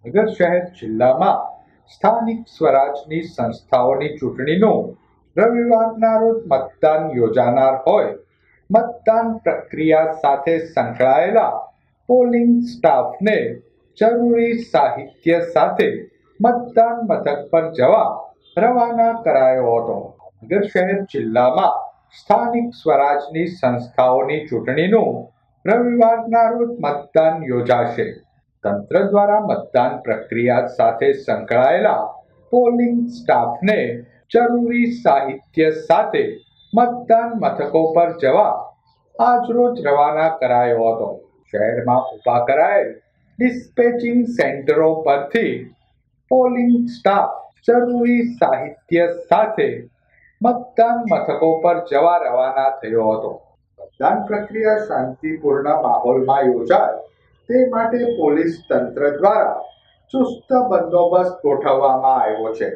ભાવનગર શહેર જિલ્લામાં સ્થાનિક સ્વરાજની સંસ્થાઓની ચૂંટણીનું રવિવારના રોજ મતદાન યોજાનાર હોય મતદાન પ્રક્રિયા સાથે સંકળાયેલા પોલિંગ સ્ટાફને જરૂરી સાહિત્ય સાથે મતદાન મથક પર જવા રવાના કરાયો હતો. ભાવનગર શહેર જિલ્લામાં સ્થાનિક સ્વરાજની સંસ્થાઓની ચૂંટણીનું રવિવારના રોજ મતદાન યોજાશે. તંત્ર દ્વારા મતદાન પ્રક્રિયા સાથે સંકળાયેલા પોલિંગ સ્ટાફને જરૂરી સાહિત્ય સાથે મતદાન મથકો પર જવા આજરોજ રવાના કરાયો હતો. શહેરમાં ઊભા કરાયેલ ડિસ્પેચિંગ સેન્ટરો પરથી પોલિંગ સ્ટાફ જરૂરી સાહિત્ય સાથે મતદાન મથકો પર જવા રવાના થયો હતો. મતદાન પ્રક્રિયા શાંતિપૂર્ણ માહોલમાં યોજાય તે માટે પોલીસ તંત્ર દ્વારા ચુસ્ત બંદોબસ્ત ગોઠવવામાં આવ્યો છે.